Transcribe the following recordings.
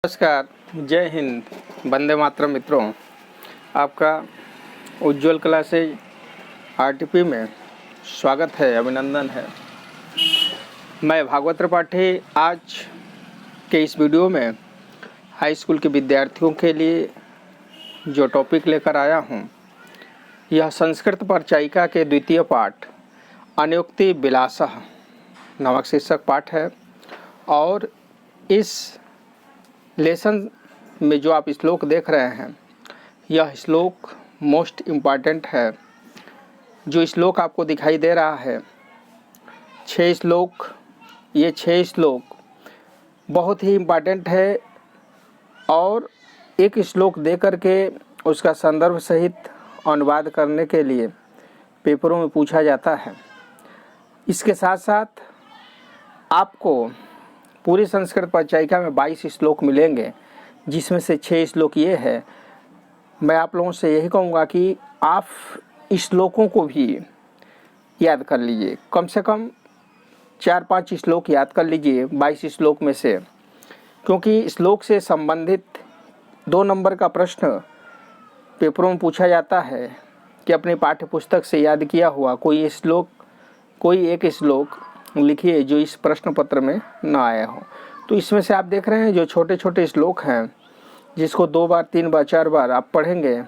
नमस्कार, जय हिंद, वंदे मातरम मित्रों। आपका उज्ज्वल क्लासेज आरटीपी में स्वागत है, अभिनंदन है। मैं भागवत त्रिपाठी आज के इस वीडियो में हाई स्कूल के विद्यार्थियों के लिए जो टॉपिक लेकर आया हूँ, यह संस्कृत परिचायिका के द्वितीय पाठ अन्योक्ति विलासः नामक शीर्षक पाठ है। और इस लेसन में जो आप श्लोक देख रहे हैं, यह श्लोक मोस्ट इम्पॉर्टेंट है। जो श्लोक आपको दिखाई दे रहा है, 6 श्लोक, ये 6 श्लोक बहुत ही इम्पॉर्टेंट है और एक श्लोक दे करके उसका संदर्भ सहित अनुवाद करने के लिए पेपरों में पूछा जाता है। इसके साथ साथ आपको पूरी संस्कृत परिचायिका में 22 श्लोक मिलेंगे, जिसमें से 6 श्लोक ये है। मैं आप लोगों से यही कहूँगा कि आप श्लोकों को भी याद कर लीजिए, कम से कम 4-5 श्लोक याद कर लीजिए 22 श्लोक में से, क्योंकि श्लोक से संबंधित 2 नंबर का प्रश्न पेपरों में पूछा जाता है कि अपने पाठ्य पुस्तक से याद किया हुआ कोई एक श्लोक लिखिए जो इस प्रश्न पत्र में न आया हो। तो इसमें से आप देख रहे हैं जो छोटे छोटे श्लोक हैं, जिसको 2 बार 3 बार 4 बार आप पढ़ेंगे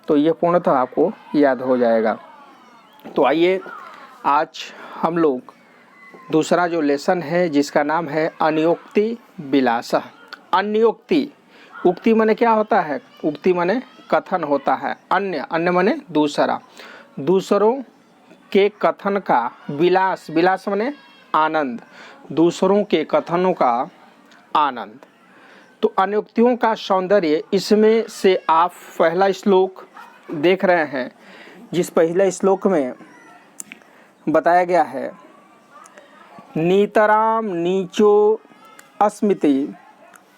तो ये पूर्णतः आपको याद हो जाएगा। तो आइए आज हम लोग दूसरा जो लेसन है, जिसका नाम है अन्योक्ति विलासः। अन्योक्ति, उक्ति माने क्या होता है? उक्ति माने कथन होता है। अन्य माने दूसरा, दूसरों के कथन का विलास, विलास माने आनंद, दूसरों के कथनों का आनंद। तो अन्योक्तियों का सौंदर्य, इसमें से आप पहला श्लोक देख रहे हैं, जिस पहले श्लोक में बताया गया है, नीतराम नीचो अस्मिति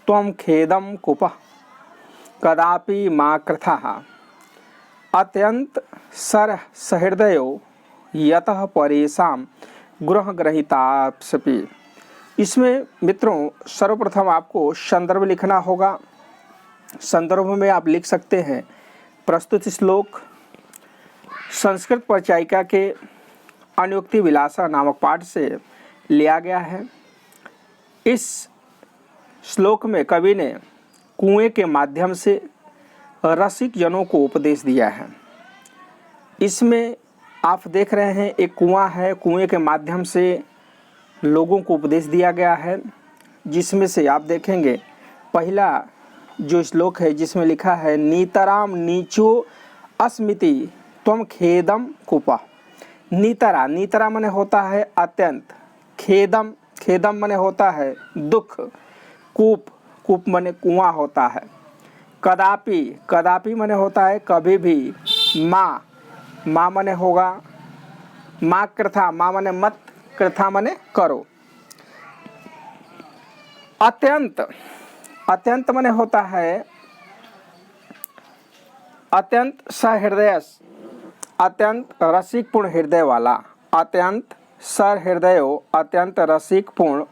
त्वं खेदम कुपः कदापि मा कृथः अत्यंत सर सहृदयो यतः परेशान गृहग्रहिताप्सपि। इसमें मित्रों सर्वप्रथम आपको संदर्भ लिखना होगा। संदर्भ में आप लिख सकते हैं, प्रस्तुत श्लोक संस्कृत परिचायिका के अन्योक्ति विलासः नामक पाठ से लिया गया है। इस श्लोक में कवि ने कुएं के माध्यम से रसिक जनों को उपदेश दिया है। इसमें आप देख रहे हैं एक कुआं है, कुएं के माध्यम से लोगों को उपदेश दिया गया है, जिसमें से आप देखेंगे पहला जो श्लोक है, जिसमें लिखा है नीतराम नीचो अस्मिति त्वं खेदम कुपः। नीतरा, नीतरा माने होता है अत्यंत, खेदम, खेदम माने होता है दुख, कूप, कूप माने कुआं होता है, कदापि, कदापि माने होता है कभी भी, माँ, माँ माने होगा माँ कृथा, माँ माने मत, कृथा माने करो, अत्यंत, अत्यंत माने होता है अत्यंत सहृदयस, अत्यंत रसिक पूर्ण हृदय वाला, अत्यंत सहृदयो, अत्यंत रसिक पूर्ण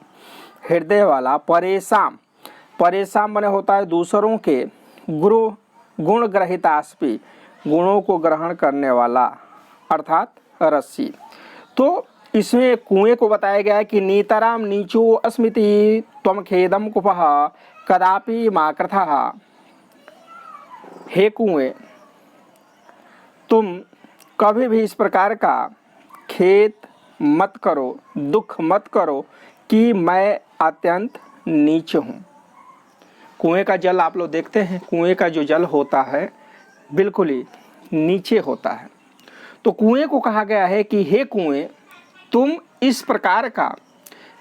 हृदय वाला, परेशान, परेशान माने होता है दूसरों के गुण ग्रहितास्पि, गुणों को ग्रहण करने वाला, अर्थात रस्सी। तो इसमें कुएं को बताया गया है कि नीतराम नीचो अस्मिति त्वं खेदम कुपः कदापि मा कृथः। हे कुएं, तुम कभी भी इस प्रकार का खेद मत करो, दुख मत करो कि मैं अत्यंत नीच हूँ। कुएं का जल आप लोग देखते हैं, कुएं का जो जल होता है बिल्कुल ही नीचे होता है। तो कुएं को कहा गया है कि हे कुएं, तुम इस प्रकार का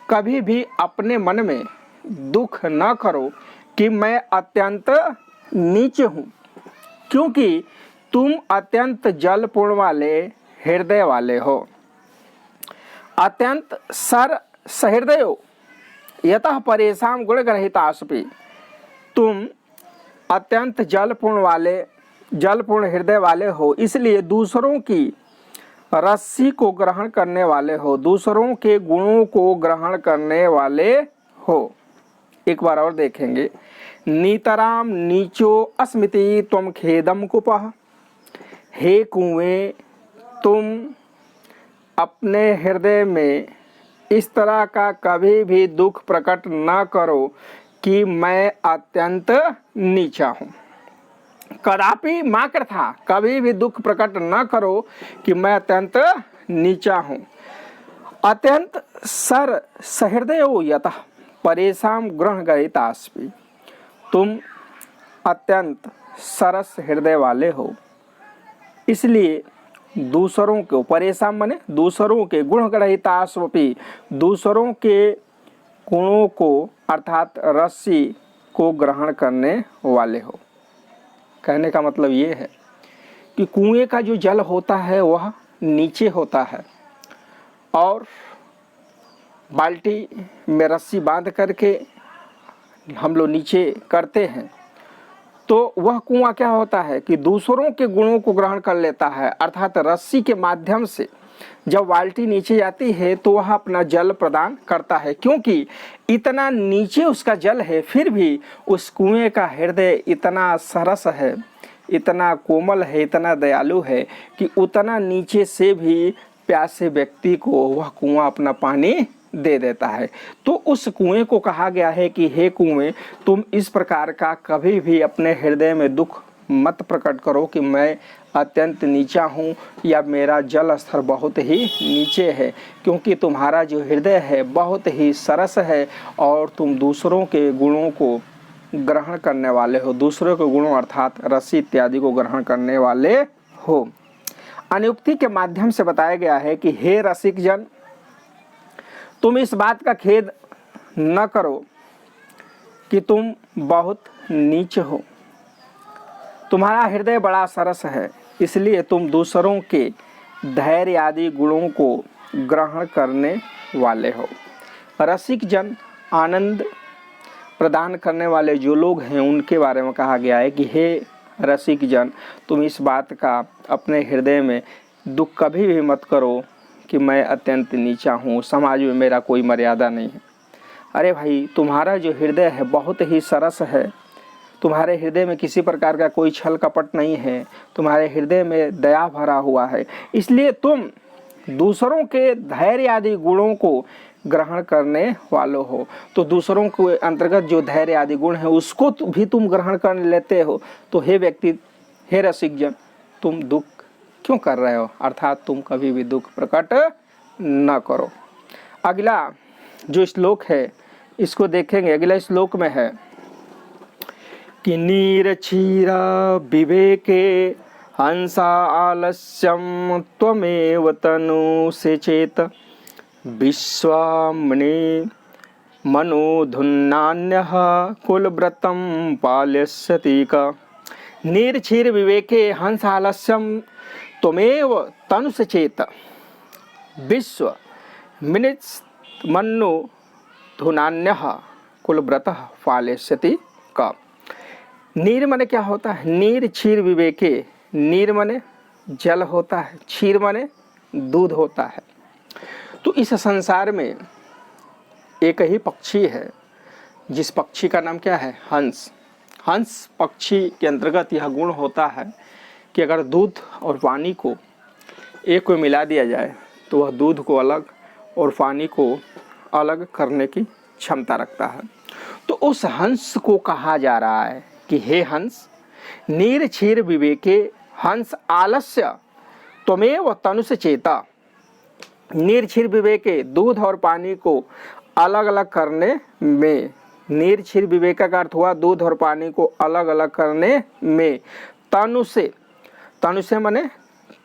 कभी भी अपने मन में दुख न करो कि मैं अत्यंत नीच हूँ, क्योंकि तुम अत्यंत जल पूर्ण वाले हृदय वाले हो। अत्यंत सर सहृदयो यतः परेशान गुण ग्रहितास्पि, तुम अत्यंत जल पूर्ण हृदय वाले हो, इसलिए दूसरों की रस्सी को ग्रहण करने वाले हो, दूसरों के गुणों को ग्रहण करने वाले हो। एक बार और देखेंगे। नीतराम नीचो अस्मिति त्वम खेदम कुपः। हे कुएं, तुम अपने हृदय में इस तरह का कभी भी दुख प्रकट न करो कि मैं अत्यंत नीचा हूँ। कदापि माँ कृथा, कभी भी दुख प्रकट न करो कि मैं अत्यंत नीचा हूँ। अत्यंत सर सहृदयो यतः परेशान ग्रहण गरितास्मि। तुम अत्यंत सरस हृदय वाले हो, इसलिए दूसरों को परेशान माने दूसरों के गुण ग्रहितास्वपि, दूसरों के गुणों को अर्थात रस्सी को ग्रहण करने वाले हो। कहने का मतलब ये है कि कुएं का जो जल होता है वह नीचे होता है और बाल्टी में रस्सी बांध करके हम लोग नीचे करते हैं, तो वह कुआं क्या होता है कि दूसरों के गुणों को ग्रहण कर लेता है। अर्थात रस्सी के माध्यम से जब बाल्टी नीचे जाती है तो वह अपना जल प्रदान करता है, क्योंकि इतना नीचे उसका जल है, फिर भी उस कुएं का हृदय इतना सरस है, इतना कोमल है, इतना दयालु है कि उतना नीचे से भी प्यासे व्यक्ति को वह कुआं अपना पानी दे देता है। तो उस कुएं को कहा गया है कि हे कुएं, तुम इस प्रकार का कभी भी अपने हृदय में दुख मत प्रकट करो कि मैं अत्यंत नीचा हूँ या मेरा जल स्तर बहुत ही नीचे है, क्योंकि तुम्हारा जो हृदय है बहुत ही सरस है और तुम दूसरों के गुणों को ग्रहण करने वाले हो, दूसरों के गुणों अर्थात रस्सी इत्यादि को ग्रहण करने वाले हो। अनुक्ति के माध्यम से बताया गया है कि हे रसिक जन, तुम इस बात का खेद न करो कि तुम बहुत नीच हो। तुम्हारा हृदय बड़ा सरस है, इसलिए तुम दूसरों के धैर्य आदि गुणों को ग्रहण करने वाले हो। रसिक जन, आनंद प्रदान करने वाले जो लोग हैं उनके बारे में कहा गया है कि हे रसिक जन, तुम इस बात का अपने हृदय में दुख कभी भी मत करो कि मैं अत्यंत नीचा हूँ, समाज में मेरा कोई मर्यादा नहीं है। अरे भाई, तुम्हारा जो हृदय है बहुत ही सरस है, तुम्हारे हृदय में किसी प्रकार का कोई छल कपट नहीं है, तुम्हारे हृदय में दया भरा हुआ है, इसलिए तुम दूसरों के धैर्य आदि गुणों को ग्रहण करने वालों हो। तो दूसरों के अंतर्गत जो धैर्य आदि गुण है उसको भी तुम ग्रहण कर लेते हो। तो हे व्यक्ति, हे रसिक जन, तुम दुख क्यों कर रहे हो, अर्थात तुम कभी भी दुख प्रकट न करो। अगला जो श्लोक है इसको देखेंगे। अगला श्लोक में है कि नीर क्षीरा विवेके हंसा आलस्यम त्वमेव तनु से चेत विश्वामणि मनोधुन्नान्यः कुलव्रतं पाल्यस्यति का। नीर क्षीर विवेके हंस आलस्यम त्वमेव तनु से चेत विश्व मनु धुनान्यः कुलव्रतः पाल्यस्यति का। नीर मने क्या होता है? नीर क्षीर विवेके, नीर मने जल होता है, क्षीर मने दूध होता है। तो इस संसार में एक ही पक्षी है जिस पक्षी का नाम क्या है? हंस। हंस पक्षी के अंतर्गत यह गुण होता है कि अगर दूध और पानी को एक में मिला दिया जाए तो वह दूध को अलग और पानी को अलग करने की क्षमता रखता है। तो उस हंस को कहा जा रहा है कि हे हंस, नीर क्षीर विवेके हंस आलस्य त्वमेव तनु से चेता। नीर क्षीर विवेके, दूध और पानी को अलग अलग करने में, नीर क्षीर विवेक का अर्थ हुआ दूध और पानी को अलग अलग करने में, तनु से मने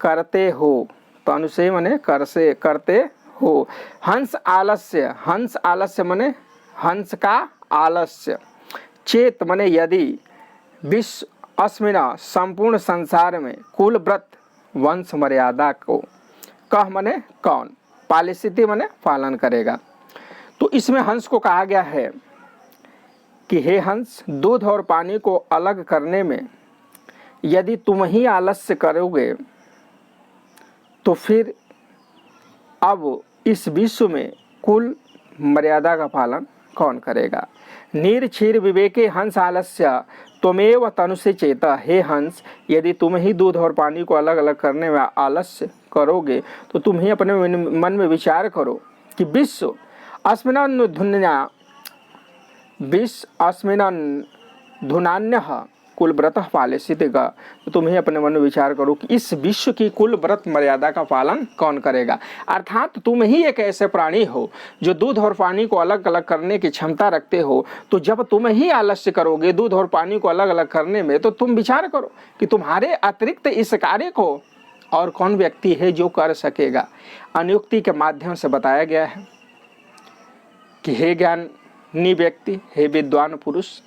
करते हो, तनु से मने कर से करते हो। हंस आलस्य मने हंस का आलस्य, चेत मने यदि, विश्व अस्मिना संपूर्ण संसार में, कुल व्रत वंश मर्यादा को, कह मने कौन, पालिस्थिति मने पालन करेगा। तो इसमें हंस को कहा गया है कि हे हंस, दूध और पानी को अलग करने में यदि तुम ही आलस्य करोगे तो फिर अब इस विश्व में कुल मर्यादा का पालन कौन करेगा। नीरक्षीर विवेके हंस आलस्य त्वमेव तनुषे चेता। हे हंस, यदि तुम ही दूध और पानी को अलग अलग करने में आलस्य करोगे तो तुम ही अपने मन में विचार करो कि विश्व अस्मिन्नधुनान्यः कुल व्रत पालिष्यति। तो तुम ही अपने मन में विचार करो कि इस विश्व की कुल व्रत मर्यादा का पालन कौन करेगा। अर्थात तुम ही एक ऐसे प्राणी हो जो दूध और पानी को अलग अलग करने की क्षमता रखते हो। तो जब तुम ही आलस्य करोगे दूध और पानी को अलग अलग करने में, तो तुम विचार करो कि तुम्हारे अतिरिक्त इस कार्य को और कौन व्यक्ति है जो कर सकेगा। अनुक्ति के माध्यम से बताया गया है कि हे ज्ञानी व्यक्ति, हे विद्वान पुरुष,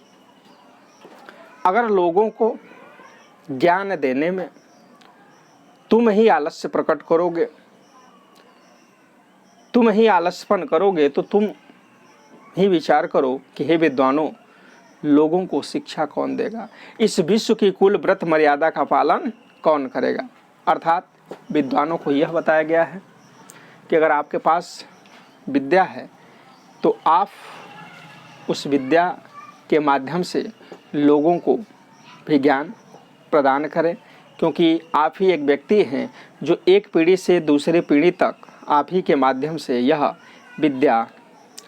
अगर लोगों को ज्ञान देने में तुम ही आलस्य प्रकट करोगे, तुम ही आलस्यपन करोगे, तो तुम ही विचार करो कि हे विद्वानों, लोगों को शिक्षा कौन देगा, इस विश्व की कुल व्रत मर्यादा का पालन कौन करेगा। अर्थात विद्वानों को यह बताया गया है कि अगर आपके पास विद्या है तो आप उस विद्या के माध्यम से लोगों को भी ज्ञान प्रदान करें, क्योंकि आप ही एक व्यक्ति हैं जो एक पीढ़ी से दूसरी पीढ़ी तक आप ही के माध्यम से यह विद्या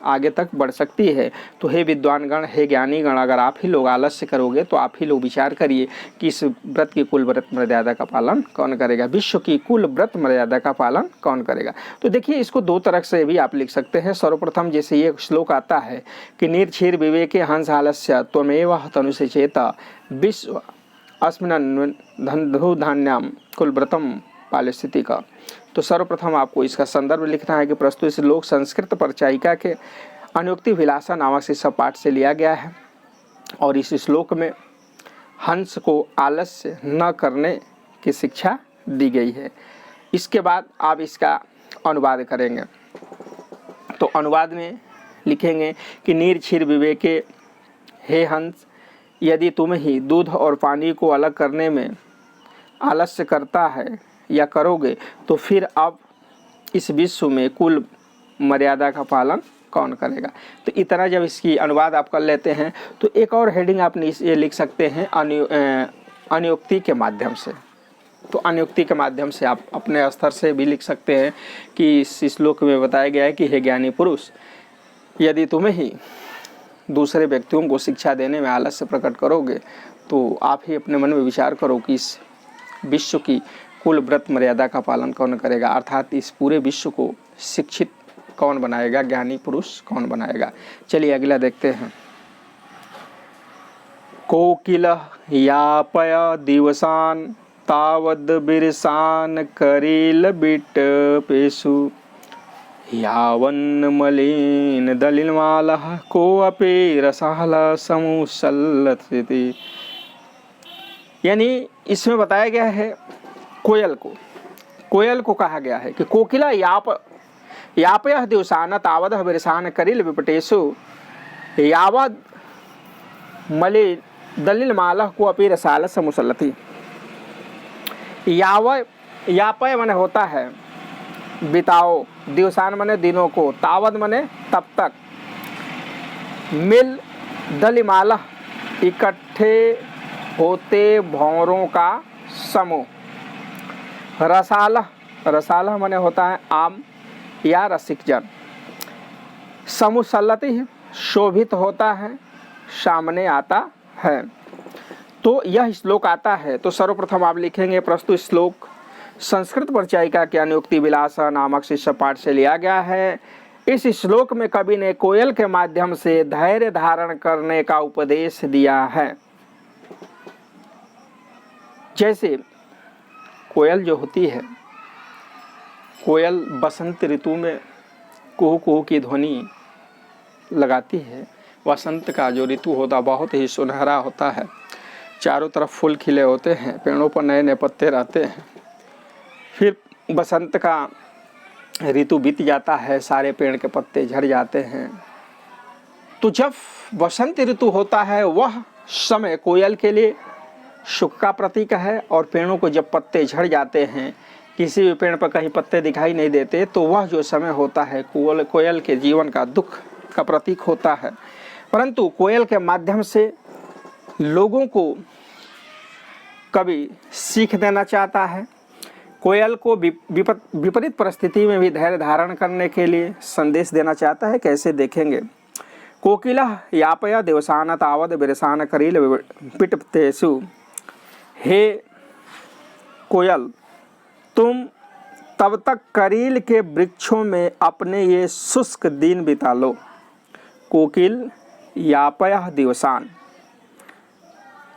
आगे तक बढ़ सकती है। तो हे विद्वानगण, हे ज्ञानीगण, अगर आप ही लोग आलस्य करोगे तो आप ही लोग विचार करिए कि इस व्रत की कुल व्रत मर्यादा का पालन कौन करेगा, विश्व की कुल व्रत मर्यादा का पालन कौन करेगा। तो देखिए, इसको दो तरह से भी आप लिख सकते हैं। सर्वप्रथम जैसे ये श्लोक आता है कि निर्क्षीर विवेके हंस आलस्य त्वमेव तनुषे चेता विश्व अस्मिन्नधुनान्यः कुल व्रतम पालिष्यति का। तो सर्वप्रथम आपको इसका संदर्भ लिखना है कि प्रस्तुत श्लोक संस्कृत परिचायिका के अनुक्ति विलासा नामक शिक्षा पाठ से लिया गया है और इस श्लोक में हंस को आलस्य न करने की शिक्षा दी गई है। इसके बाद आप इसका अनुवाद करेंगे। तो अनुवाद में लिखेंगे कि निर्क्षीर विवेके, हे हंस, यदि तुम ही दूध और पानी को अलग करने में आलस्य करता है या करोगे तो फिर अब इस विश्व में कुल मर्यादा का पालन कौन करेगा। तो इतना जब इसकी अनुवाद आप कर लेते हैं तो एक और हेडिंग आपने ये लिख सकते हैं अनुक्ति के माध्यम से। तो अनुक्ति के माध्यम से आप अपने स्तर से भी लिख सकते हैं कि इस श्लोक में बताया गया है कि हे ज्ञानी पुरुष, यदि तुम ही दूसरे व्यक्तियों को शिक्षा देने में आलस्य प्रकट करोगे तो आप ही अपने मन में विचार करो कि इस विश्व की कुल व्रत मर्यादा का पालन कौन करेगा। अर्थात इस पूरे विश्व को शिक्षित कौन बनाएगा, ज्ञानी पुरुष कौन बनाएगा। चलिए अगला देखते हैं। कोकिल यापय दिवसान तावद बिरसान करेल बिट पेशु यावन्न मलिन दलिलमालः को अपे रसाला समुसल्लति। यानी इसमें बताया गया है कोयल को कहा गया है कि कोकिला यापय दिवसान तावद बिरसान करिल विपटेशु यावद मले दलिल मालह को अपी रसाल समुसलती। यापय माने होता है बिताओ, दिवसान माने दिनों को, तावद माने तब तक, मिल दलिमालह इकट्ठे होते भौरों का समूह, रसालह माने होता है आम या रसिक जन, समुसल्लति शोभित होता है, सामने आता है। तो यह श्लोक आता है। तो सर्वप्रथम आप लिखेंगे प्रस्तुत श्लोक संस्कृत परिचायिका के अनुक्ति विलासा नामक शिष्य पाठ से लिया गया है। इस श्लोक में कवि ने कोयल के माध्यम से धैर्य धारण करने का उपदेश दिया है। जैसे कोयल जो होती है, कोयल बसंत ऋतु में कुहू कुहू की ध्वनि लगाती है। वसंत का जो ऋतु होता बहुत ही सुनहरा होता है, चारों तरफ फूल खिले होते हैं, पेड़ों पर नए नए पत्ते रहते हैं। फिर बसंत का ऋतु बीत जाता है, सारे पेड़ के पत्ते झड़ जाते हैं। तो जब वसंत ऋतु होता है वह समय कोयल के लिए सुख का प्रतीक है, और पेड़ों को जब पत्ते झड़ जाते हैं, किसी भी पेड़ पर कहीं पत्ते दिखाई नहीं देते, तो वह जो समय होता है कोयल के जीवन का दुख का प्रतीक होता है। परंतु कोयल के माध्यम से लोगों को कवि सीख देना चाहता है। कोयल को विपरीत परिस्थिति में भी धैर्य धारण करने के लिए संदेश देना चाहता है। कैसे देखेंगे। कोकिला यापया देवसान तावद बिरसान करील पिटतेसु। हे कोयल, तुम तब तक करील के वृक्षों में अपने ये शुष्क दिन बिता लो। कोकिल यापया दिवसान,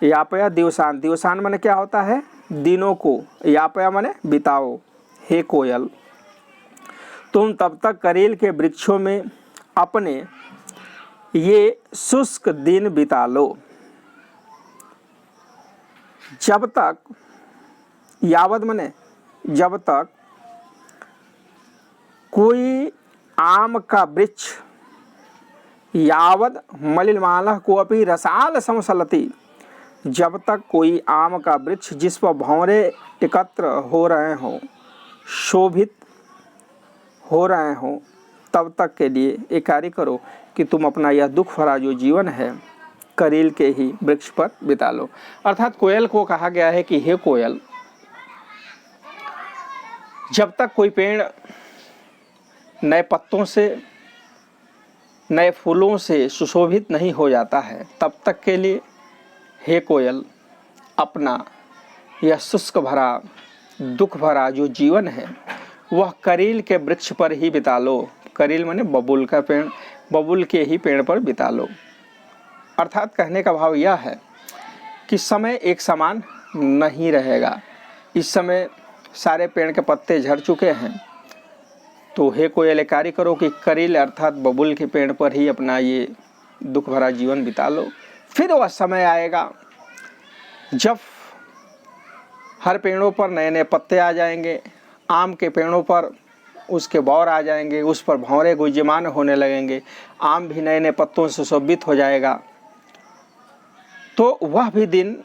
यापया दिवसान, दिवसान माने क्या होता है, दिनों को, यापया माने बिताओ। हे कोयल, तुम तब तक करील के वृक्षों में अपने ये शुष्क दिन बिता लो जब तक, यावद माने जब तक, कोई आम का वृक्ष, यावद मलिलमाला को अपनी रसाल समसलती, जब तक कोई आम का वृक्ष जिस पर भंवरे एकत्र हो रहे हों, शोभित हो रहे हों, तब तक के लिए एक कार्य करो कि तुम अपना यह दुख भरा जो जीवन है करील के ही वृक्ष पर बिता लो। अर्थात कोयल को कहा गया है कि हे कोयल, जब तक कोई पेड़ नए पत्तों से, नए फूलों से सुशोभित नहीं हो जाता है, तब तक के लिए हे कोयल, अपना यह शुष्क भरा, दुख भरा जो जीवन है वह करील के वृक्ष पर ही बिता लो। करील माने बबूल का पेड़, बबूल के ही पेड़ पर बिता लो। अर्थात कहने का भाव यह है कि समय एक समान नहीं रहेगा। इस समय सारे पेड़ के पत्ते झड़ चुके हैं, तो हे कोयल कार्य करो कि करील अर्थात बबूल के पेड़ पर ही अपना ये दुख भरा जीवन बिता लो। फिर वह समय आएगा जब हर पेड़ों पर नए नए पत्ते आ जाएंगे, आम के पेड़ों पर उसके बौर आ जाएंगे, उस पर भंवरे गुंजयमान होने लगेंगे, आम भी नए नए पत्तों से सुशोभित हो जाएगा। तो वह भी दिन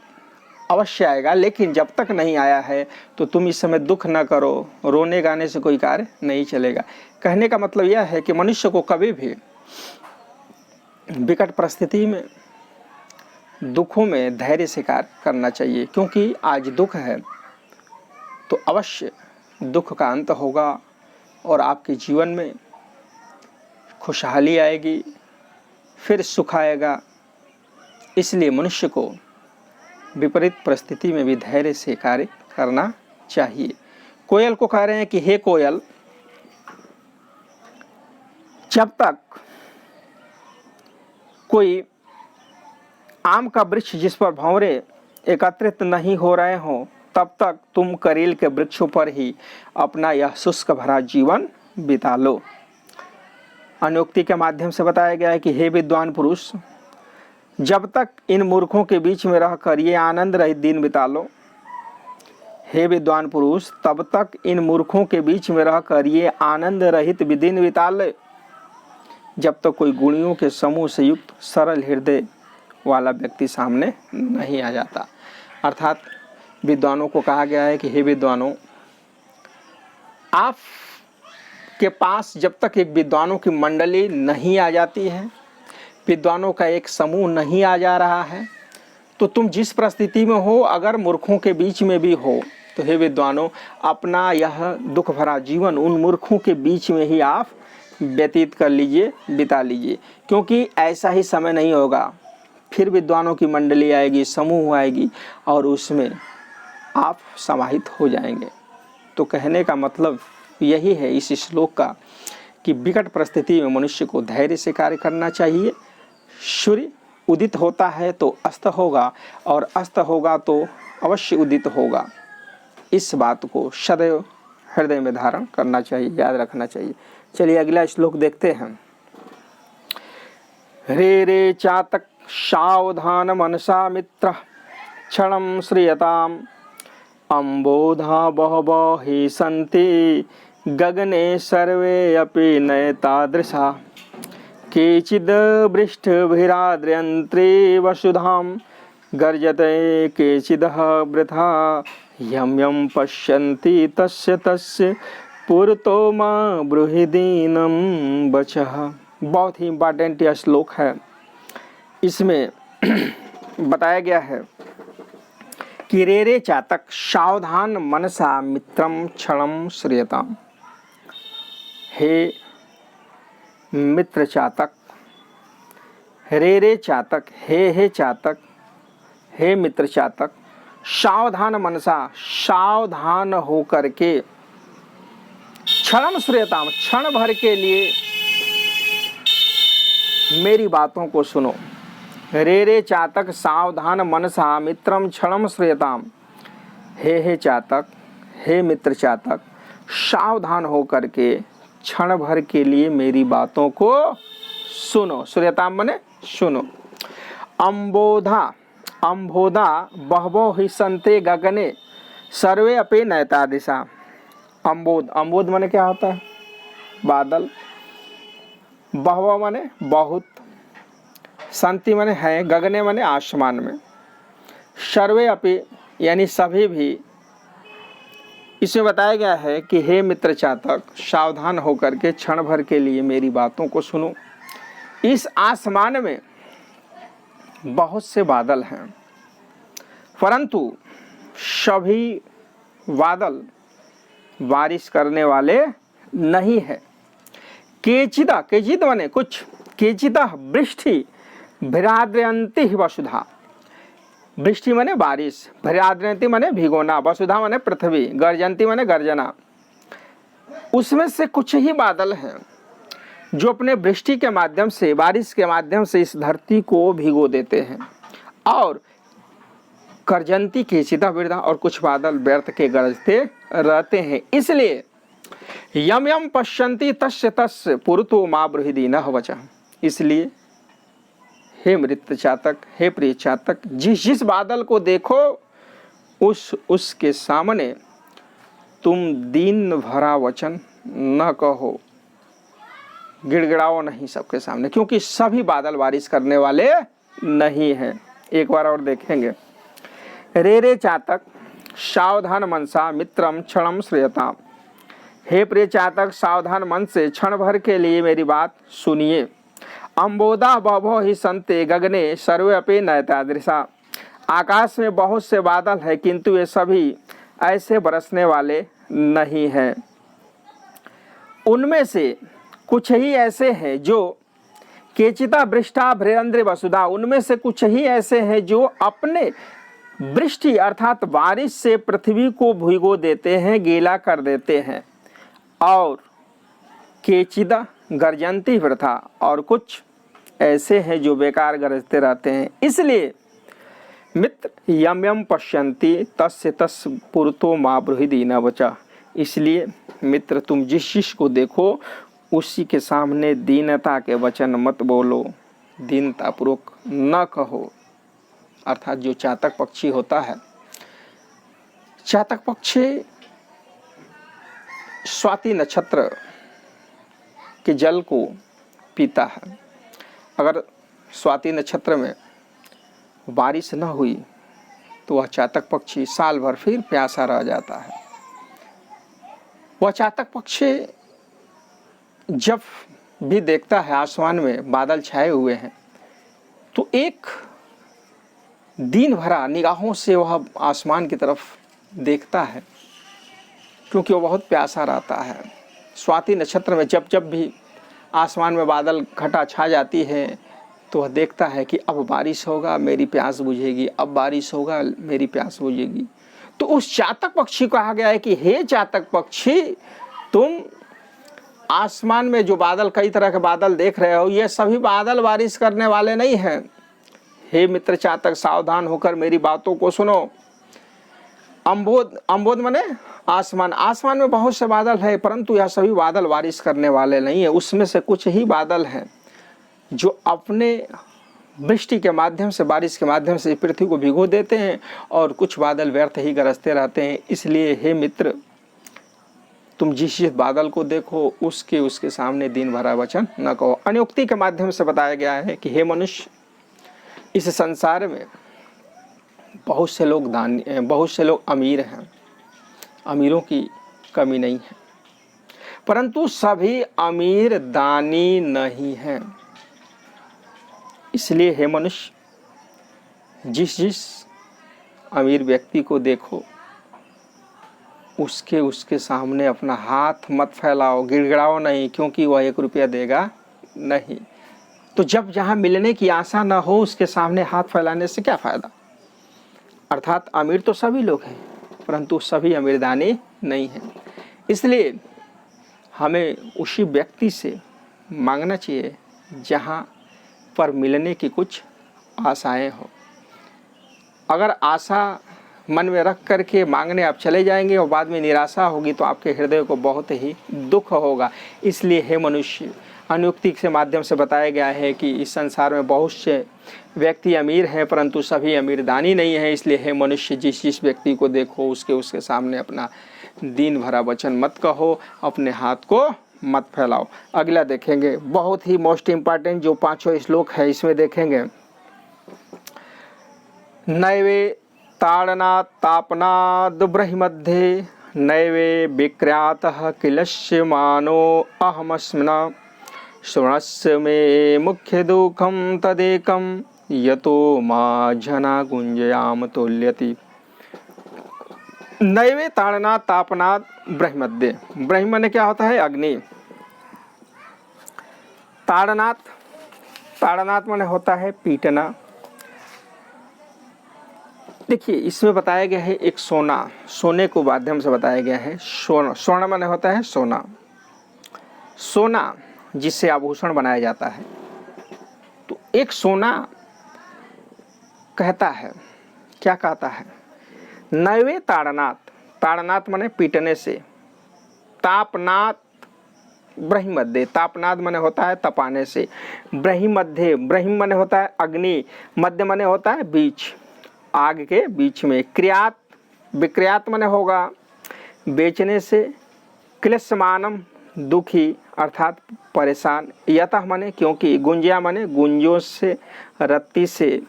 अवश्य आएगा, लेकिन जब तक नहीं आया है तो तुम इस समय दुख न करो, रोने गाने से कोई कार्य नहीं चलेगा। कहने का मतलब यह है कि मनुष्य को कभी भी विकट परिस्थिति में, दुखों में धैर्य से कार्य करना चाहिए, क्योंकि आज दुख है तो अवश्य दुख का अंत होगा और आपके जीवन में खुशहाली आएगी, फिर सुख आएगा। इसलिए मनुष्य को विपरीत परिस्थिति में भी धैर्य से कार्य करना चाहिए। कोयल को कह रहे हैं कि हे कोयल, जब तक कोई आम का वृक्ष जिस पर भंवरे एकत्रित नहीं हो रहे हों, तब तक तुम करील के वृक्षों पर ही अपना यह शुष्क भरा जीवन बिता लो। अनुक्ति के माध्यम से बताया गया है कि हे विद्वान पुरुष, जब तक इन मूर्खों के बीच में रहकर ये आनंद रहित दिन बिता लो। हे विद्वान पुरुष, तब तक इन मूर्खों के बीच में रहकर ये आनंद रहित दिन बिता ले जब तक कोई गुणियों के समूह से युक्त सरल हृदय वाला व्यक्ति सामने नहीं आ जाता। अर्थात विद्वानों को कहा गया है कि हे विद्वानों, आप के पास जब तक एक विद्वानों की मंडली नहीं आ जाती है, विद्वानों का एक समूह नहीं आ जा रहा है, तो तुम जिस परिस्थिति में हो, अगर मूर्खों के बीच में भी हो, तो हे विद्वानों, अपना यह दुख भरा जीवन उन मूर्खों के बीच में ही आप व्यतीत कर लीजिए, बिता लीजिए, क्योंकि ऐसा ही समय नहीं होगा। फिर विद्वानों की मंडली आएगी, समूह आएगी और उसमें आप समाहित हो जाएंगे। तो कहने का मतलब यही है इस श्लोक का कि विकट परिस्थिति में मनुष्य को धैर्य से कार्य करना चाहिए। सूर्य उदित होता है तो अस्त होगा और अस्त होगा तो अवश्य उदित होगा। इस बात को सदैव हृदय में धारण करना चाहिए, याद रखना चाहिए। चलिए अगला श्लोक देखते हैं। रे रे चातक सावधान मनसा मित्र क्षणं श्रियताम अम्बोधा बहवो हि सन्ति गगने सर्वे अपि नयतादृशा केचिद् वृष्टिभिराद्रयन्ते वसुधां गर्जते केचिदः वृथा यं यं पश्यन्ति तस्य तस्य पुरतो मां ब्रूहि दीनं वचः। बहुत ही इम्पॉर्टेंट यह श्लोक है। इसमें बताया गया है कि रे रे चातक सावधान मनसा मित्रम क्षणम श्रियताम। हे मित्र चातक, रे रे चातक, हे चातक, हे मित्र चातक, सावधान मनसा, सावधान होकर के, क्षणम श्रेयताम, क्षण भर के लिए मेरी बातों को सुनो। रे रे चातक सावधान मनसा मित्रम क्षणम श्रेयताम। हे चातक, हे मित्र चातक, सावधान होकर के क्षण भर के लिए मेरी बातों को सुनो। श्रेयताम माने सुनो। अम्बोधा, अम्बोधा बहवो हि संते गगने सर्वे अपे नयता दिशा। अम्बोध, अम्बोध माने क्या होता है? बादल। बहवो माने बहुत, संति माने है, गगने माने आसमान में, सर्वे अपे यानी सभी भी। इसमें बताया गया है कि हे मित्र चातक, सावधान होकर के क्षण भर के लिए मेरी बातों को सुनो। इस आसमान में बहुत से बादल हैं, परंतु सभी बादल बारिश करने वाले नहीं है। केचिदा, केचिद माने कुछ, केचिदा वृष्टि भ्राद्रयन्ति वसुधा। वृष्टि माने बारिश, भ्राद्रयन्ति माने भिगोना, वसुधा माने पृथ्वी, गर्जन्ति माने गर्जना। उसमें से कुछ ही बादल हैं जो अपने वृष्टि के माध्यम से, बारिश के माध्यम से इस धरती को भिगो देते हैं। और गर्जन्ति केचिदा वृदा, और कुछ बादल व्यर्थ के गरजते रहते हैं। इसलिए यम यम पश्यन्ति तस्य तस्य पुरतो मा बृहदि न वचः। इसलिए हे मृत चातक, हे प्रिय चातक, जिस जिस बादल को देखो उसके सामने तुम दीन भरा वचन न कहो, गिड़गिड़ाओ नहीं सबके सामने, क्योंकि सभी बादल बारिश करने वाले नहीं हैं। एक बार और देखेंगे। रे रे चातक सावधान मनसा मित्रम क्षणम श्रेयताम। हे प्रिय चातक, सावधान मन से क्षण भर के लिए मेरी बात सुनिए। अम्बोदा बहवो हि संते गगने सर्वे अपे नयता दृशा। आकाश में बहुत से बादल हैं, किंतु ये सभी ऐसे बरसने वाले नहीं हैं। उनमें से कुछ ही ऐसे हैं जो केचिता वृष्टा भ्रेन्द्र वसुधा, उनमें से कुछ ही ऐसे हैं जो अपने वृष्टि अर्थात बारिश से पृथ्वी को भिगो देते हैं, गीला कर देते हैं। और केचिदा गर्जन्ति वृथा, और कुछ ऐसे हैं जो बेकार गरजते रहते हैं। इसलिए मित्र यम यम पश्यन्ति तस्य तस्य पुरतो मा बृहदि न वचः। इसलिए मित्र, तुम जिस चीज को देखो उसी के सामने दीनता के वचन मत बोलो, दीनतापूर्वक न कहो। अर्थात जो चातक पक्षी होता है, चातक पक्षी स्वाति नक्षत्र के जल को पीता है। अगर स्वाति नक्षत्र में बारिश न हुई तो वह चातक पक्षी साल भर फिर प्यासा रह जाता है। वह चातक पक्षी जब भी देखता है आसमान में बादल छाए हुए हैं तो एक दिन भरा निगाहों से वह आसमान की तरफ देखता है, क्योंकि वह बहुत प्यासा रहता है। स्वाति नक्षत्र में जब जब भी आसमान में बादल घटा छा जाती है तो वह देखता है कि अब बारिश होगा, मेरी प्यास बुझेगी, अब बारिश होगा, मेरी प्यास बुझेगी। तो उस चातक पक्षी को कहा गया है कि हे चातक पक्षी, तुम आसमान में जो बादल, कई तरह के बादल देख रहे हो, ये सभी बादल बारिश करने वाले नहीं हैं। हे मित्र चातक, सावधान होकर मेरी बातों को सुनो। अम्बोध, अम्बोध माने आसमान, आसमान में बहुत से बादल हैं, परंतु यह सभी बादल बारिश करने वाले नहीं है। उसमें से कुछ ही बादल हैं जो अपने वृष्टि के माध्यम से, बारिश के माध्यम से पृथ्वी को भिगो देते हैं, और कुछ बादल व्यर्थ ही गरजते रहते हैं। इसलिए हे मित्र, तुम जिस बादल को देखो उसके सामने दिन भरा वचन न कहो। अनुक्ति के माध्यम से बताया गया है कि हे मनुष्य, इस संसार में बहुत से लोग दानी, बहुत से लोग अमीर हैं, अमीरों की कमी नहीं है, परंतु सभी अमीर दानी नहीं हैं। इसलिए हे मनुष्य, जिस जिस अमीर व्यक्ति को देखो उसके सामने अपना हाथ मत फैलाओ, गिड़गिड़ाओ नहीं, क्योंकि वह 1 रुपया देगा नहीं। तो जब जहाँ मिलने की आशा न हो उसके सामने हाथ फैलाने से क्या फ़ायदा। अर्थात अमीर तो सभी लोग हैं, परंतु सभी अमीरदानी नहीं हैं। इसलिए हमें उसी व्यक्ति से मांगना चाहिए जहाँ पर मिलने की कुछ आशाएं हो। अगर आशा मन में रख करके मांगने आप चले जाएंगे और बाद में निराशा होगी तो आपके हृदय को बहुत ही दुख होगा। इसलिए हे मनुष्य, अनुक्ति के माध्यम से बताया गया है कि इस संसार में बहुत से व्यक्ति अमीर हैं, परंतु सभी अमीर दानी नहीं है। इसलिए हे मनुष्य, जिस जिस व्यक्ति को देखो उसके सामने अपना दीन भरा वचन मत कहो, अपने हाथ को मत फैलाओ। अगला देखेंगे, बहुत ही मोस्ट इम्पॉर्टेंट जो 5 श्लोक है, इसमें देखेंगे नैवे ताड़नात् तापनाद् ब्रह्ममध्ये नैवे विक्र्यातः किलस्य मानो अहमस्मिन् श्रवणस्य मे मुख्य दुःखं तदेकं यतो मा जना गुंजयाम तुल्यति। नैवे ताड़नात् तापनाद् ब्रह्ममध्ये, ब्रह्म ने क्या होता है? अग्नि। ताड़नात्, ताड़नात् माने होता है पीटना। देखिए इसमें बताया गया है एक सोना, सोने को माध्यम से बताया गया है। स्वर्ण माने होता है सोना, सोना जिससे आभूषण बनाया जाता है। तो एक सोना कहता है, क्या कहता है? नैवे ताड़नात्, ताड़नात् माने पीटने से, तापनात् ब्रह्ममध्ये, तापनात् माने होता है तपाने से, ब्रह्ममध्ये, ब्रह्म माने होता है अग्नि, मध्य माने होता है बीच, आग के बीच में, क्रियात, विक्रियात माने होगा बेचने से, क्लेशमानम दुखी अर्थात परेशान, यतः माने क्योंकि, गुंजिया माने गुंजों से, रत्ती से,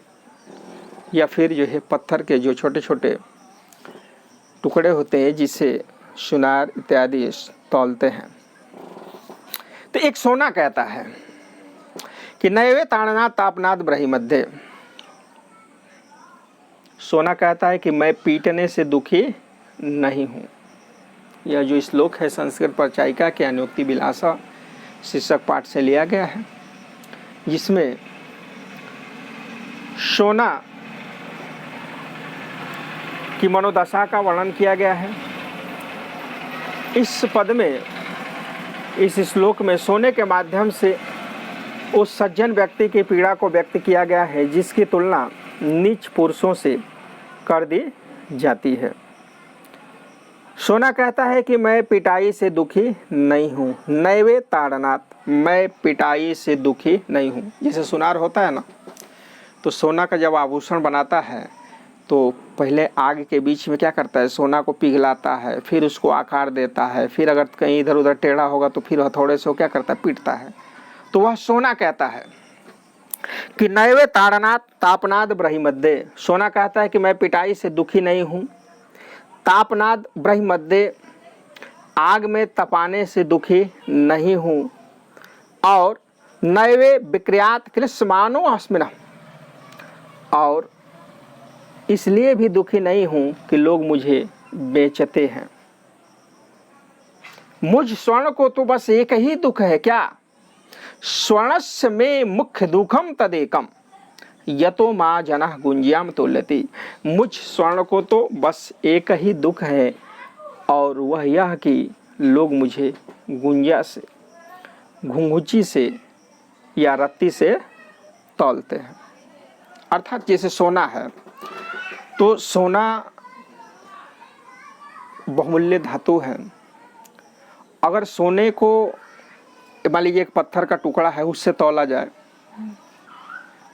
या फिर जो है पत्थर के जो छोटे छोटे टुकड़े होते हैं जिसे सुनार इत्यादि तौलते हैं। तो एक सोना कहता है कि नैवे ताड़नात् तापनाद् ब्रह्ममध्ये, सोना कहता है कि मैं पीटने से दुखी नहीं हूँ। यह जो श्लोक है संस्कृत परिचायिका के अनुक्ति विलासा शीर्षक पाठ से लिया गया है, जिसमें सोना की मनोदशा का वर्णन किया गया है। इस पद में, इस श्लोक में सोने के माध्यम से उस सज्जन व्यक्ति की पीड़ा को व्यक्त किया गया है जिसकी तुलना नीच पुरुषों से कर दी जाती है। सोना कहता है कि मैं पिटाई से दुखी नहीं हूँ। नैवे ताड़नात्, मैं पिटाई से दुखी नहीं हूँ। जैसे सुनार होता है ना, तो सोना का जब आभूषण बनाता है तो पहले आग के बीच में क्या करता है? सोना को पिघलाता है, फिर उसको आकार देता है, फिर अगर कहीं इधर उधर टेढ़ा होगा तो फिर हथौड़े से वो क्या करता है? पीटता है। तो वह सोना कहता है कि नैवे ताड़नात् तापनाद् ब्रह्ममध्ये, सोना कहता है कि मैं पिटाई से दुखी नहीं हूँ। तापनाद् ब्रह्ममध्ये, आग में तपाने से दुखी नहीं हूँ। और नैवे विक्र्यात् क्लिश्यमानो अस्मिन्, और इसलिए भी दुखी नहीं हूँ कि लोग मुझे बेचते हैं। मुझ स्वर्ण को तो बस एक ही दुख है, क्या? स्वर्णस्य में मुख्य दुखम तदेकम यतो माँ जनः गुंजियाम तुल्यति। मुझ स्वर्ण को तो बस एक ही दुख है, और वह यह कि लोग मुझे गुंजिया से, घुंघुची से या रत्ती से तौलते हैं। अर्थात जैसे सोना है, तो सोना बहुमूल्य धातु है। अगर सोने को मान लीजिए एक पत्थर का टुकड़ा है, उससे तौला जाए,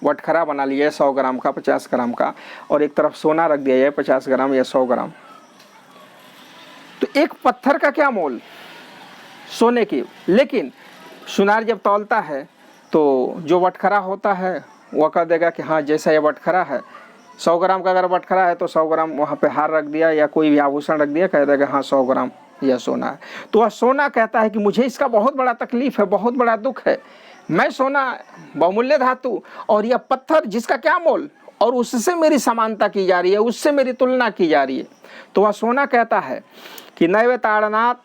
वटखरा बना लिया 100 ग्राम का, 50 ग्राम का, और एक तरफ सोना रख दिया जाए 50 ग्राम या 100 ग्राम, तो एक पत्थर का क्या मोल सोने की। लेकिन सुनार जब तौलता है तो जो वटखरा होता है वह कह देगा कि हाँ जैसा ये वटखरा है, 100 ग्राम का अगर वटखरा है तो 100 ग्राम वहाँ पे हार रख दिया या कोई भी आभूषण रख दिया, कह देगा हाँ 100 ग्राम यह सोना है। तो वह सोना कहता है कि मुझे इसका बहुत बड़ा तकलीफ है, बहुत बड़ा दुख है, मैं सोना बहुमूल्य धातु और यह पत्थर जिसका क्या मोल, और उससे मेरी समानता की जा रही है, उससे मेरी तुलना की जा रही है। तो वह सोना कहता है कि नैव ताड़नाथ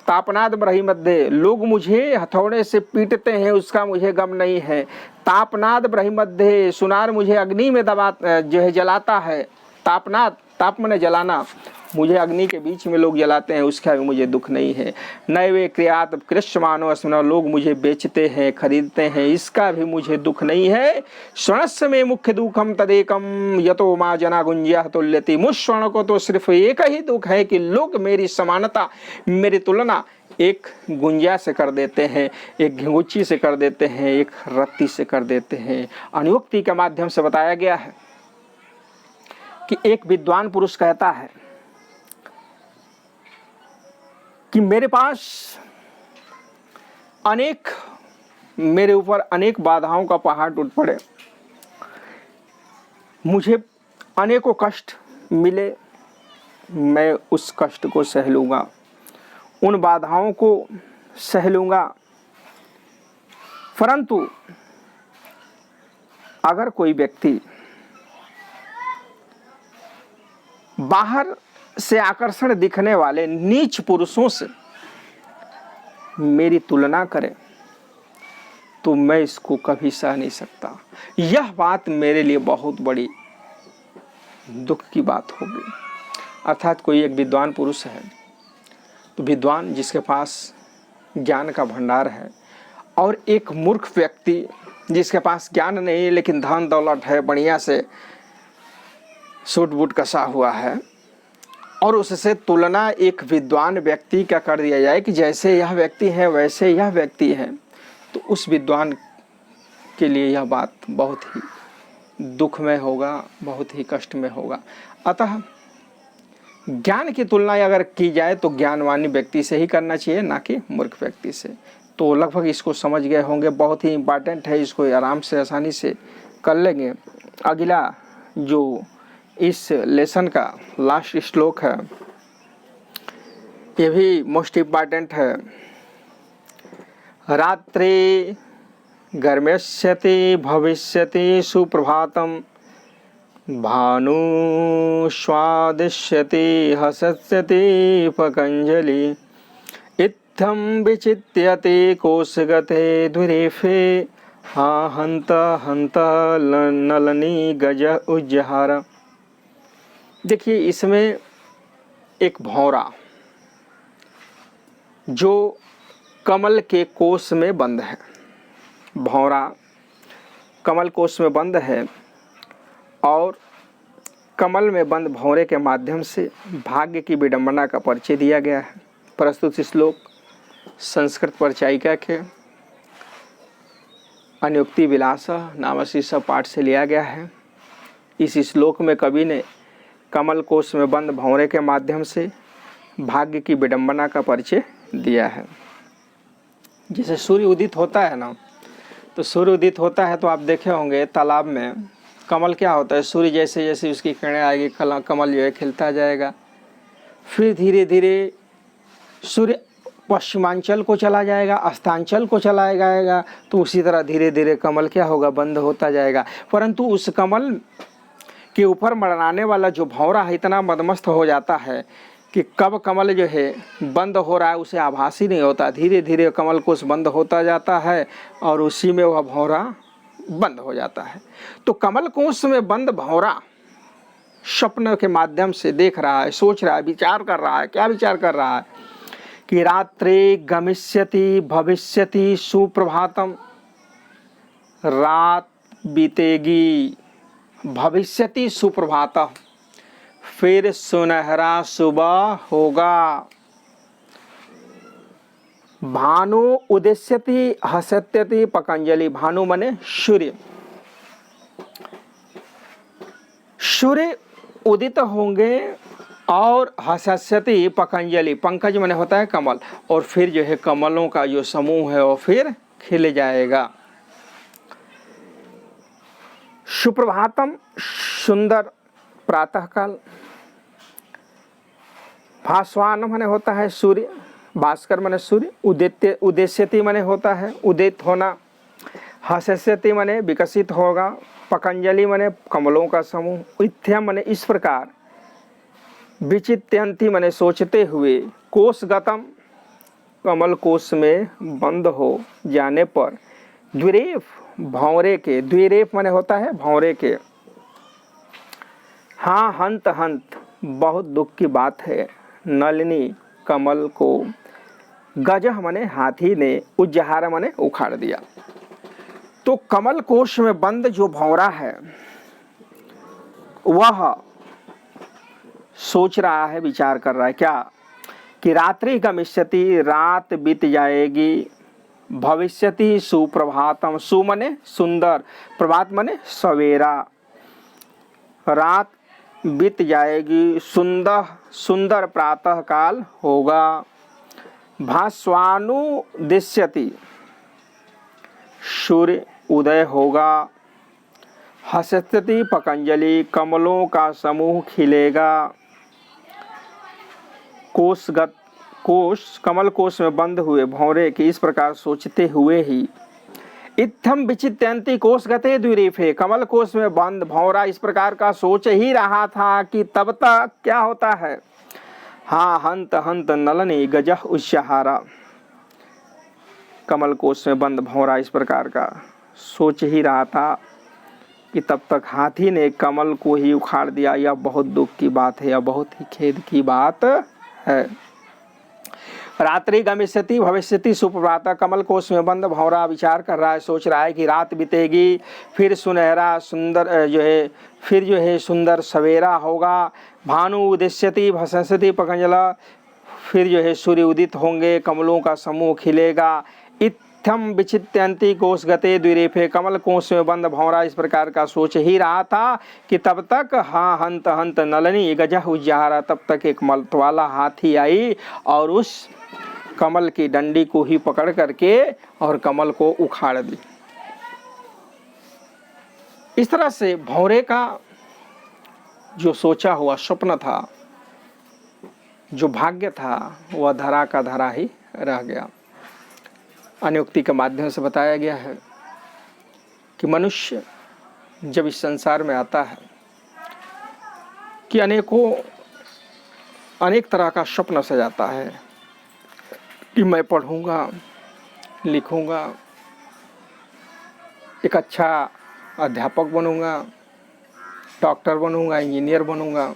तापनाद ब्रही मध्य, लोग मुझे हथौड़े से पीटते हैं उसका मुझे गम नहीं है। तापनाद ब्रही मध्य, सुनार मुझे अग्नि में दबा जो है जलाता है। तापनाद, ताप माने जलाना, मुझे अग्नि के बीच में लोग जलाते हैं उसका भी मुझे दुख नहीं है। नैवे क्रियात कृष्ण मानो अस्मना, लोग मुझे बेचते हैं खरीदते हैं इसका भी मुझे दुख नहीं है। स्वर्णस्य में मुख्य दुखम तदेकम यतो माँ जना गुंजिया तुल्यति, मुझ स्वर्ण को तो सिर्फ एक ही दुख है कि लोग मेरी समानता, मेरी तुलना एक गुंजिया से कर देते हैं, एक घिंगुच्ची से कर देते हैं, एक रत्ती से कर देते हैं। अनुक्ति के माध्यम से बताया गया है कि एक विद्वान पुरुष कहता है कि मेरे पास मेरे ऊपर अनेक बाधाओं का पहाड़ टूट पड़े, मुझे अनेकों कष्ट मिले, मैं उस कष्ट को सह लूँगा, उन बाधाओं को सह लूँगा, परंतु अगर कोई व्यक्ति बाहर से आकर्षण दिखने वाले नीच पुरुषों से मेरी तुलना करे तो मैं इसको कभी सह नहीं सकता। यह बात मेरे लिए बहुत बड़ी दुख की बात होगी। अर्थात कोई एक विद्वान पुरुष है, तो विद्वान जिसके पास ज्ञान का भंडार है, और एक मूर्ख व्यक्ति जिसके पास ज्ञान नहीं है लेकिन धन दौलत है, बढ़िया से सूट बूट कसा हुआ है, और उससे तुलना एक विद्वान व्यक्ति का कर दिया जाए कि जैसे यह व्यक्ति है वैसे यह व्यक्ति है, तो उस विद्वान के लिए यह बात बहुत ही दुख में होगा, बहुत ही कष्ट में होगा। अतः ज्ञान की तुलना अगर की जाए तो ज्ञानवान व्यक्ति से ही करना चाहिए, ना कि मूर्ख व्यक्ति से। तो लगभग इसको समझ गए होंगे, बहुत ही इम्पॉर्टेंट है, इसको आराम से आसानी से कर लेंगे। अगला जो इस लेसन का लास्ट श्लोक है, ये भी मोस्ट इम्पॉर्टेंट है। रात्रे गर्मेष्यति भविष्यति सुप्रभातम, भानु स्वादिष्यति हसस्यति पतंजलि, इत्थं विचित्यते कोशगते धुरेफे, हा हंत हंत नलनी गज उज्जहार। देखिए, इसमें एक भौरा जो कमल के कोश में बंद है, भौरा कमल कोश में बंद है, और कमल में बंद भौरे के माध्यम से भाग्य की विडंबना का परिचय दिया गया है। प्रस्तुत श्लोक संस्कृत परिचायिका के अनुक्ति विलास नामक शीर्षक पाठ से लिया गया है। इस श्लोक में कवि ने कमल कोश में बंद भौरे के माध्यम से भाग्य की विडंबना का परिचय दिया है। जैसे सूर्य उदित होता है ना, तो सूर्य उदित होता है तो आप देखे होंगे तालाब में कमल क्या होता है, सूर्य जैसे जैसे उसकी किरणें आएगी कमल जो है खिलता जाएगा, फिर धीरे धीरे सूर्य पश्चिमांचल को चला जाएगा, अस्तांचल को चला जाएगा, तो उसी तरह धीरे धीरे कमल क्या होगा, बंद होता जाएगा। परंतु उस कमल के ऊपर मड़राने वाला जो भौरा है इतना मदमस्त हो जाता है कि कब कमल जो है बंद हो रहा है उसे आभास ही नहीं होता। धीरे धीरे कमल कोश बंद होता जाता है और उसी में वह भौरा बंद हो जाता है। तो कमल कोश में बंद भौरा स्वप्न के माध्यम से देख रहा है, सोच रहा है, विचार कर रहा है। क्या विचार कर रहा है कि रात्रे गमिष्यति भविष्यति सुप्रभातम, रात बीतेगी, भविष्यति सुप्रभातम, फिर सुनहरा सुबह होगा, भानु उदिष्यति हसत्यति पतंजलि, भानु माने सूर्य, सूर्य उदित होंगे और हसस्यति पतंजलि, पंकज माने होता है कमल, और फिर जो है कमलों का जो समूह है वो फिर खिल जाएगा। सुप्रभातम सुंदर प्रातः काल, भास्वान माने होता है सूर्य, भास्कर माने सूर्य, उदित्यति माने होता है उदित होना, हसस्यति माने विकसित होगा, पकंजलि माने कमलों का समूह, इत्थम माने इस प्रकार, विचित्यंति माने सोचते हुए, कोशगतम कमल कोश में बंद हो जाने पर, द्विरेफ भंवरे के, द्विरेफ माने होता है भंवरे के, हाँ हंत हंत बहुत दुख की बात है, नलिनी कमल को, गजह माने हाथी ने, उज्जहार माने उखाड़ दिया। तो कमल कोश में बंद जो भंवरा है वह सोच रहा है, विचार कर रहा है क्या, कि रात्रि गमिष्यति, रात बीत जाएगी, भविष्यति सुप्रभातम, सु मने सुंदर, प्रभात मने सवेरा, रात बीत जाएगी, सुंदर प्रातः काल होगा, भास्वानुदिश्यति सूर्य उदय होगा, हसत्यति पकंजलि कमलों का समूह खिलेगा, कोश कमल कोश में बंद हुए भंवरे की इस प्रकार सोचते हुए ही, इत्थम विचित्यंति कोश गते द्विरेफे, कमल कोश में बंद भंवरा इस प्रकार का सोच ही रहा था कि तब तक क्या होता है, हाँ हंत हंत नलनी गजह उच्चहारा, कमल कोश में बंद भंवरा इस प्रकार का सोच ही रहा था कि तब तक हाथी ने कमल को ही उखाड़ दिया। यह बहुत दुख की बात है, यह बहुत ही खेद की बात है। रात्रि गमिष्यति भविष्यति सुप्रभातः, कमल कोश में बंद भंवरा विचार कर रहा है, सोच रहा है कि रात बीतेगी, फिर सुनहरा सुंदर जो है सुंदर सवेरा होगा, भानु उदिश्यति भसंसति पकंजला, फिर जो है सूर्य उदित होंगे, कमलों का समूह खिलेगा, इत्थम विचित्यंति कोश गते द्विरेफे, कमल कोश में बंद भंवरा इस प्रकार का सोच ही रहा था कि तब तक हाँ हंत हंत नलनी गजह उज्जहारा, तब तक एक मतवाला हाथी आई और उस कमल की डंडी को ही पकड़ करके और कमल को उखाड़ दी। इस तरह से भंवरे का जो सोचा हुआ स्वप्न था, जो भाग्य था, वह धरा का धरा ही रह गया। अनुक्ति के माध्यम से बताया गया है कि मनुष्य जब इस संसार में आता है कि अनेक तरह का स्वप्न सजाता है कि मैं पढ़ूंगा, लिखूंगा, एक अच्छा अध्यापक बनूंगा, डॉक्टर बनूंगा, इंजीनियर बनूंगा,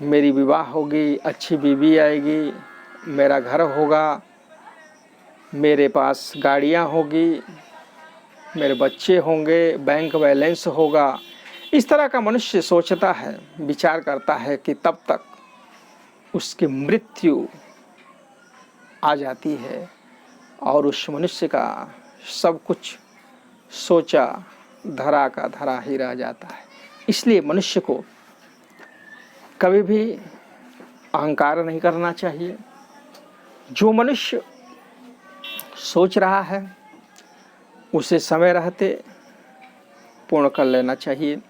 मेरी विवाह होगी, अच्छी बीवी आएगी, मेरा घर होगा, मेरे पास गाड़ियां होगी, मेरे बच्चे होंगे, बैंक बैलेंस होगा। इस तरह का मनुष्य सोचता है, विचार करता है कि तब तक उसकी मृत्यु आ जाती है और उस मनुष्य का सब कुछ सोचा धरा का धरा ही रह जाता है। इसलिए मनुष्य को कभी भी अहंकार नहीं करना चाहिए। जो मनुष्य सोच रहा है उसे समय रहते पूर्ण कर लेना चाहिए,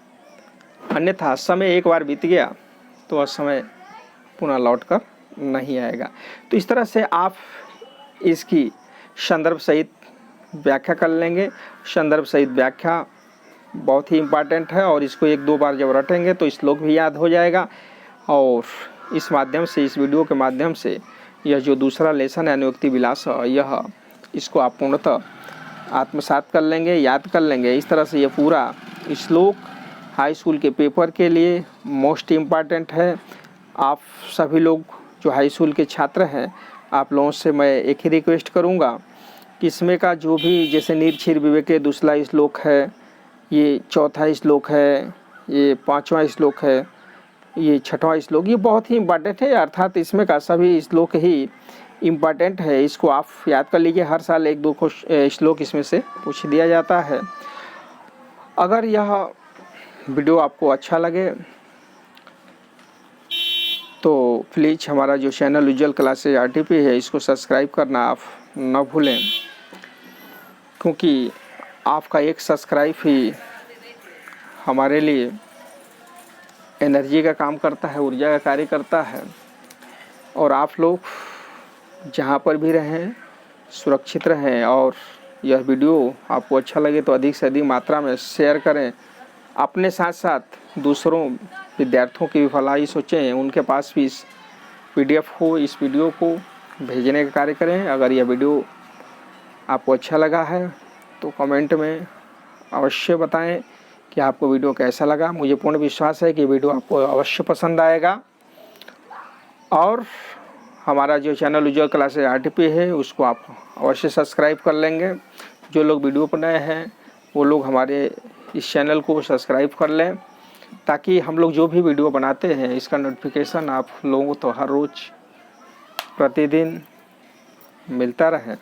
अन्यथा समय एक बार बीत गया तो वह समय पुनः लौट कर नहीं आएगा। तो इस तरह से आप इसकी संदर्भ सहित व्याख्या कर लेंगे। संदर्भ सहित व्याख्या बहुत ही इम्पॉर्टेंट है और इसको एक दो बार जब रटेंगे तो श्लोक भी याद हो जाएगा। और इस माध्यम से, इस वीडियो के माध्यम से यह जो दूसरा लेसन है अनुक्ति विलास, यह इसको आप पूर्णतः आत्मसात कर लेंगे, याद कर लेंगे। इस तरह से यह पूरा श्लोक हाई स्कूल के पेपर के लिए मोस्ट इम्पॉर्टेंट है। आप सभी लोग जो हाई स्कूल के छात्र हैं, आप लोगों से मैं एक ही रिक्वेस्ट करूंगा कि इसमें का जो भी, जैसे निर्क्षीर विवेके दूसरा श्लोक है, ये चौथा श्लोक है, ये पांचवा श्लोक है, ये छठवां श्लोक, ये बहुत ही इम्पॉर्टेंट है। अर्थात इसमें का सभी श्लोक ही इम्पॉर्टेंट है। इसको आप याद कर लीजिए। हर साल एक दो श्लोक इसमें से पूछ दिया जाता है। अगर यह वीडियो आपको अच्छा लगे तो प्लीज़ हमारा जो चैनल उज्ज्वल क्लासेज RTP है, इसको सब्सक्राइब करना आप न भूलें, क्योंकि आपका एक सब्सक्राइब ही हमारे लिए एनर्जी का काम करता है, ऊर्जा का कार्य करता है। और आप लोग जहाँ पर भी रहें सुरक्षित रहें और यह वीडियो आपको अच्छा लगे तो अधिक से अधिक मात्रा में शेयर करें। अपने साथ साथ दूसरों विद्यार्थियों की भी भलाई सोचें, उनके पास भी इस PDF हो, इस वीडियो को भेजने का कार्य करें। अगर यह वीडियो आपको अच्छा लगा है तो कमेंट में अवश्य बताएं कि आपको वीडियो कैसा लगा। मुझे पूर्ण विश्वास है कि वीडियो आपको अवश्य पसंद आएगा। और हमारा जो चैनल उज्ज्वल क्लासेज RTP है उसको आप अवश्य सब्सक्राइब कर लेंगे। जो लोग वीडियो पर नए हैं वो लोग हमारे इस चैनल को सब्सक्राइब कर लें, ताकि हम लोग जो भी वीडियो बनाते हैं इसका नोटिफिकेशन आप लोगों को तो हर रोज़ प्रतिदिन मिलता रहे।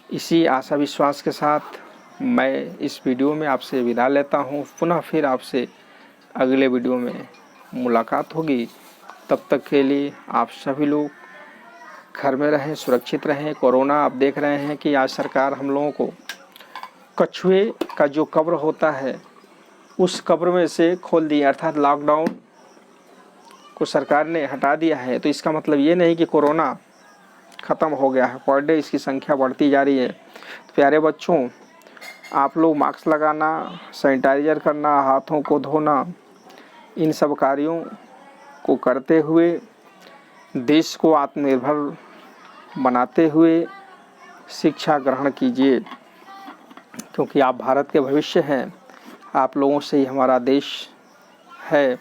इसी आशा विश्वास के साथ मैं इस वीडियो में आपसे विदा लेता हूँ। पुनः फिर आपसे अगले वीडियो में मुलाकात होगी। तब तक के लिए आप सभी लोग घर में रहें, सुरक्षित रहें। कोरोना आप देख रहे हैं कि आज सरकार हम लोगों को कछुए का जो कब्र होता है उस कब्र में से खोल दिया, अर्थात लॉकडाउन को सरकार ने हटा दिया है। तो इसका मतलब ये नहीं कि कोरोना ख़त्म हो गया है, पर डे इसकी संख्या बढ़ती जा रही है। तो प्यारे बच्चों, आप लोग मास्क लगाना, सैनिटाइजर करना, हाथों को धोना, इन सब कार्यों को करते हुए देश को आत्मनिर्भर बनाते हुए शिक्षा ग्रहण कीजिए, क्योंकि आप भारत के भविष्य हैं। आप लोगों से ही हमारा देश है।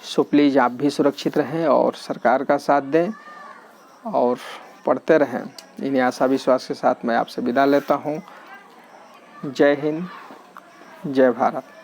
सो प्लीज़ आप भी सुरक्षित रहें और सरकार का साथ दें और पढ़ते रहें। इन्हीं आशा विश्वास के साथ मैं आपसे विदा लेता हूँ। जय हिंद, जय भारत।